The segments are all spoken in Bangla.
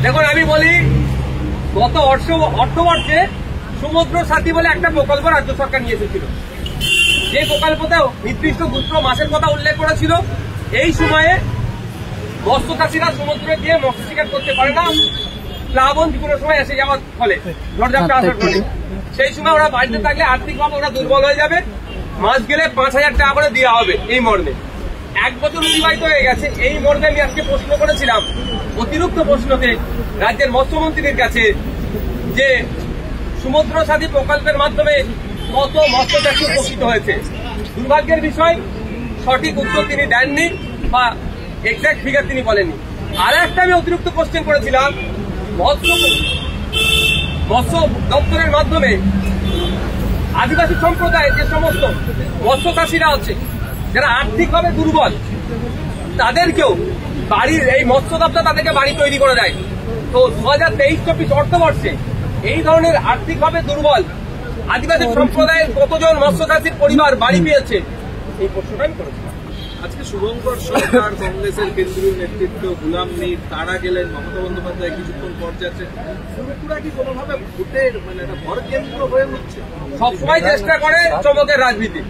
দেখুন, আমি বলি গত অর্থবর্ষে সমুদ্র সাথী বলে একটা প্রকল্প রাজ্য সরকার নিয়ে এসেছিল, যে প্রকল্পতেও নির্দিষ্ট দুটো মাসের কথা উল্লেখ করেছিল। এই সময়ে মৎস্য চাষীরা সমুদ্রে গিয়ে মৎস্য শিকার করতে পারে না, প্লাবন যে কোনো সময় এসে যাওয়ার ফলে, ঝড়ঝাপটা আসার ফলে। সেই সময় ওরা বাড়িতে থাকলে আর্থিকভাবে ওরা দুর্বল হয়ে যাবে, মাস গেলে 5,000 টাকা করে দেওয়া হবে এই মর্মে। 1 বছর অতিবাহিত হয়ে গেছে। এই মর্মে আমি আজকে প্রশ্ন করেছিলাম অতিরিক্ত প্রশ্নতে রাজ্যের মৎস্যমন্ত্রীর কাছে যে সমুদ্র সাথী প্রকল্পের মাধ্যমে কত মৎস্য চাষী উপকৃত হয়েছে। দুর্ভাগ্যের বিষয়, সঠিক উত্তর তিনি দেননি বা এক্সাক্ট ফিগার তিনি বলেননি। আর একটা আমি অতিরিক্ত কোশ্চেন করেছিলাম, মৎস্য দপ্তরের মাধ্যমে আদিবাসী সম্প্রদায়ের যে সমস্ত মৎস্য চাষীরা আছে, যারা আর্থিকভাবে দুর্বল, তাদেরকেও বাড়ির এই মৎস্য দপ্তর তাদেরকে বাড়ি তৈরি করে দেয়। তো 2023-24 অর্থবর্ষে এই ধরনের আর্থিকভাবে দুর্বল আদিবাসী সম্প্রদায়ের কতজন মৎস্য চাষীর পরিবার বাড়ি পেয়েছে, এই প্রশ্নটা আমি করেছি। আজকে শুভঙ্কর সরকার, কংগ্রেসের কেন্দ্রীয় নেতৃত্ব, গুলাম মীর, তারা গেলেন, মমতা বন্দ্যোপাধ্যায় কিছুক্ষণ পর যাচ্ছেন। ফুরফুরা কি কোনোভাবে ভোটের একটা ভর কেন্দ্র হয়ে উঠছে? সবসময় চেষ্টা করে চমকের রাজনীতি।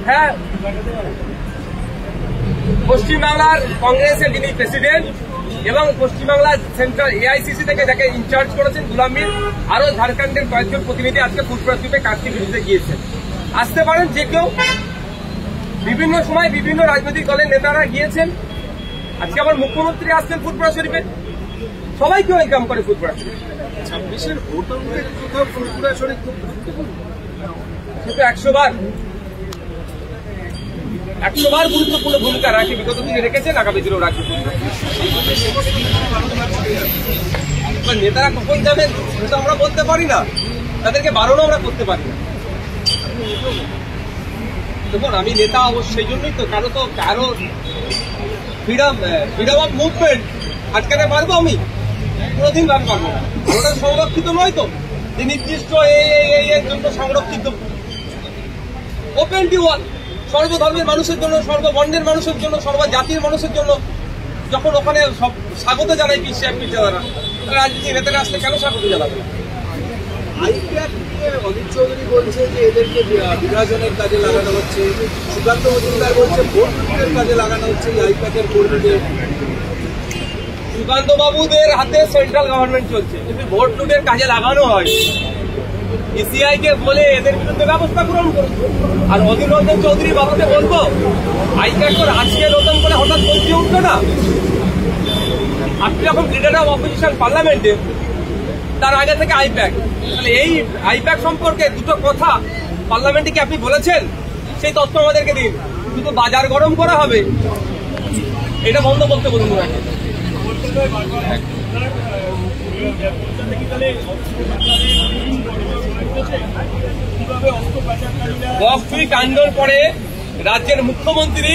হ্যাঁ, পশ্চিমবাংলার কংগ্রেসের যিনি প্রেসিডেন্ট এবং পশ্চিমবাংলার সেন্ট্রাল AICC থেকে যাকে ইনচার্জ করেছেন গুলাম মীর, আরো ঝাড়খণ্ডের কয়েকজন প্রতিনিধি আজকে ফুরফুরা দ্বীপে কাজটি বিরুদ্ধে গিয়েছেন। আসতে পারেন যে কেউ, বিভিন্ন সময় বিভিন্ন রাজনৈতিক দলের নেতারা গিয়েছেন। আজকে আবার মুখ্যমন্ত্রী আসছেন ফুরফুরা শরীফে, সবাইকে ওয়েলকাম করে ফুরফুরা শরীফ। 26-এর ভোট অঙ্কের কোথাও ফুরফুরা শরীফ খুব গুরুত্বপূর্ণ, কিন্তু 100 বার গুরুত্বপূর্ণ ভূমিকা রাখে, বিগত দিনে রেখেছেন, আগামী দিনেও রাখবে। নেতারা কখন যাবেন সেটা আমরা বলতে পারি না, তাদেরকে বারণও আমরা করতে পারি না। দেখুন, আমি নেতা সেই জন্যই তো কারো ফ্রিডম অফ মুভমেন্ট আটকাতে পারবো? আমি কোনোদিন পারবো না। ওটা সংরক্ষিত নয় তো যে নির্দিষ্ট এর জন্য সংরক্ষিত। ওপেন টু অল, সর্বধর্মের মানুষের জন্য, সর্ববর্ণের মানুষের জন্য, সর্বজাতির মানুষের জন্য। যখন ওখানে সব স্বাগত জানাই পিছিয়ে রাজনীতি নেতারা আসলে কেন স্বাগত জানাবে? অজিত চৌধুরী বলছে যে এদেরকে বিভাজনের কাজে লাগানো হচ্ছে, সুকান্ত মজুমদার বলছে ভোট লুটের কাজে লাগানো হচ্ছে এই আইপ্যাকের কর্মীদের। সুকান্ত বাবুদের হাতে সেন্ট্রাল গভর্নমেন্ট চলছে, যদি ভোট লুটের কাজে লাগানো হয় ECI কে বলে এদের বিরুদ্ধে ব্যবস্থা গ্রহণ করুন। আর অধীর রঞ্জন চৌধুরী বাবুকে বলবো, আইপ্যাক আজকে নতুন করে হঠাৎ বলতে উঠলো না। আপনি যখন লিডার অফ অপোজিশন পার্লামেন্টে, তার আগে থেকে আইপ্যাক, তাহলে এই আইপ্যাক সম্পর্কে দুটো কথা পার্লামেন্টে কি আপনি বলেছেন? সেই তথ্য আমাদেরকে দিন। শুধু বাজার গরম করা হবে, এটা বন্ধ করতে বলুন। বকফি কাণ্ডর পরে রাজ্যের মুখ্যমন্ত্রী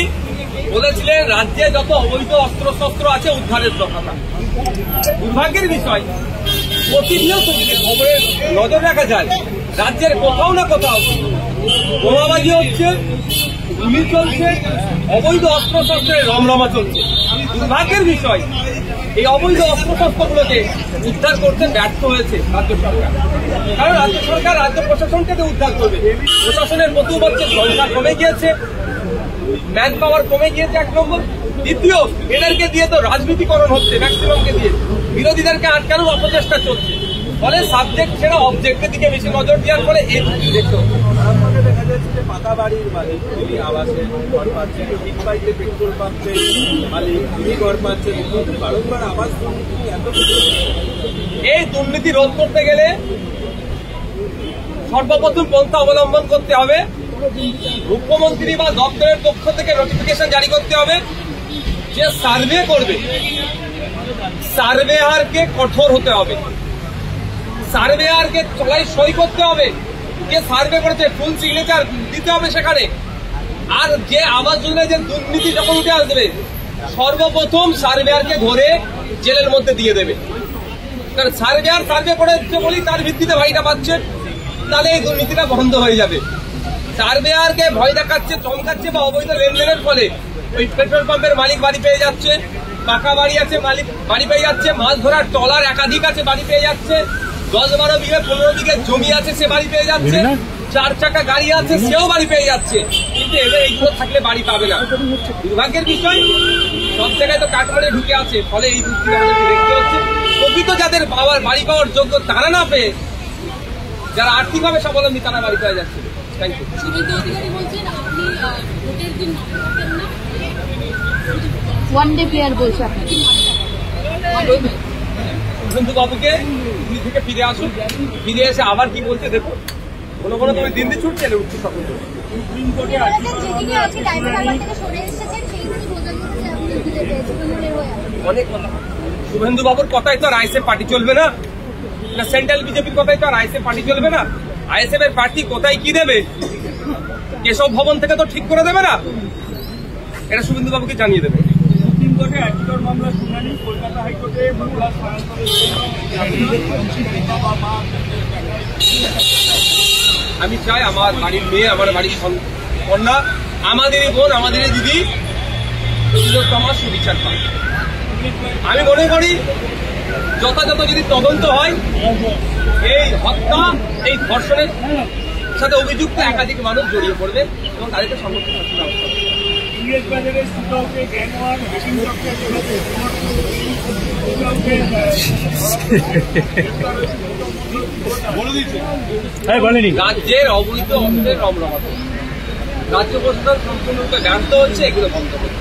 বলেছিলেন রাজ্যে যত অবৈধ অস্ত্রশস্ত্র আছে উদ্ধারের কথা। দুর্ভাগ্যের বিষয়, প্রতিনিয়ত খবরে নজর রাখা যায়, রাজ্যের কোথাও না কোথাও বোমাবাজি হচ্ছে, গুলি চলছে, অবৈধ অস্ত্রশস্ত্রের রমরমা চলছে। দুর্ভাগ্যের বিষয়, এই অবৈধ অস্ত্রশস্ত্রগুলোকে উদ্ধার করতে ব্যর্থ হয়েছে রাজ্য সরকার। কারণ রাজ্য সরকার রাজ্য প্রশাসনকে উদ্ধার করবে, প্রশাসনের প্রতি বছর সংখ্যা কমে গিয়েছে, ম্যান পাওয়ার কমে গিয়েছে 1 নম্বর। দ্বিতীয়, এদেরকে দিয়ে তো রাজনীতিকরণ হচ্ছে, ম্যাক্সিমামকে দিয়ে বিরোধীদেরকে আটকানোর অপচেষ্টা চলছে। ফলে সাবজেক্ট ছেড়ে অবজেক্টের দিকে বেশি নজর দেওয়ার ফলে এই দেখতে দেখা যাচ্ছে যে পাতা বাড়ির মালিক তিনি আবাসে ঘর পাচ্ছেন, ঠিক পাইতে পেট্রোল পাম্পে মালিক তিনি ঘর পাচ্ছেন, বারংবার আবাস দুর্নীতি এত কিছু। এই দুর্নীতি রোধ করতে গেলে সর্বপ্রথম পন্থা অবলম্বন করতে হবে, মুখ্যমন্ত্রী বা দপ্তরের পক্ষ থেকে নোটিফিকেশন জারি করতে হবে যে সার্ভে করবে, সার্ভেয়ারকে কঠোর হতে হবে, সার্ভেয়ারকে চলাই সই করতে হবে, যে সার্ভে করেছে ফুল সিগনেচার দিতে হবে সেখানে। আর যে আবাস যোজনায় যে দুর্নীতি যখন উঠে আসবে, সর্বপ্রথম সার্ভেয়ারকে ধরে জেলের মধ্যে দিয়ে দেবে। কারণ সার্ভেয়ার সার্ভে করেছে বলেই তার ভিত্তিতে বাড়িটা পাচ্ছে, তাহলে এই দুর্নীতিটা বন্ধ হয়ে যাবে। সার্ভেয়ারকে ভয় দেখাচ্ছে, চমকাচ্ছে বা অবৈধ লেনদেনের ফলে ওই পেট্রোল পাম্পের মালিক বাড়ি পেয়ে যাচ্ছে, পাকা বাড়ি আছে মালিক বাড়ি পেয়ে যাচ্ছে, মাছ ধরার ট্রলার একাধিক আছে বাড়ি পেয়ে যাচ্ছে, 10-12 বিঘে 15 বিঘে জমি আছে সে বাড়ি পেয়ে যাচ্ছে, 4 চাকা গাড়ি আছে সেও বাড়ি পেয়ে যাচ্ছে। কিন্তু এবার এইগুলো থাকলে বাড়ি পাবে না। দুর্ভাগ্যের বিষয় সব জায়গায় তো কাঠমারে ঢুকে আছে, ফলে এই দুঃখটা আমাদেরকে দেখতে হচ্ছে। প্রকৃত যাদের বাড়ি পাওয়ার যোগ্য তারা না পেয়ে যারা আর্থিকভাবে স্বাবলম্বী তারা বাড়ি পেয়ে যাচ্ছে। Thank you. শুভেন্দু অধিকারী বলছেন আপনি ভোটের দিন না ওয়ান ডে প্লেয়ার বলছে আপনাকে। শুভেন্দু বাবুকে দিল্লি থেকে ফিরে আসুন, ফিরে এসে আবার কি বলতে দেখুন। কোনো কোনো তুমি দিল্লি ছুটছে এলে উঠছে সকল অনেক কথা। শুভেন্দু বাবুর কথাই তো আর আইএসএফ পার্টি চলবে না, সেন্ট্রাল বিজেপির কথাই তো আর আইএসএফ পার্টি চলবে না। আইএসএফ এর প্রার্থী কোথায় কি দেবে কেশব ভবন থেকে তো ঠিক করে দেবে না, এটা শুভেন্দু বাবুকে জানিয়ে দেবে। সুপ্রিম কোর্টে আর্টিকল মামলা শুনানি, কলকাতা হাইকোর্টে মামলা আমি চাই আমার বাড়ির মেয়ে, আমার বাড়ির কন্যা, আমাদেরই বোন, আমাদেরই দিদি তোমার সুবিচার পায়। আমি মনে করি যথাযথ যদি তদন্ত হয় এই হত্যা, এই ধর্ষণের সাথে অভিযুক্ত একাধিক মানুষ জড়িয়ে পড়বে এবং তাদেরকে সংরক্ষণ করতে হবে। ইংরেজ বাজারের সুতাউকে গ্যাংওয়ার হেকিং চক্রের রাজ্যের অবৈধ অর্থের রমরমাতে রাজ্য প্রশাসন সম্পূর্ণরূপে ব্যর্থ হচ্ছে, এগুলো বন্ধ করতে।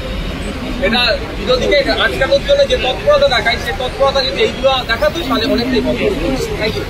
এটা বিরোধীকে আটকানোর জন্য যে তৎপরতা দেখায়, সে তৎপরতা যদি এইগুলো দেখাতো তাহলে অনেকটাই বন্ধ হচ্ছে। Thank you.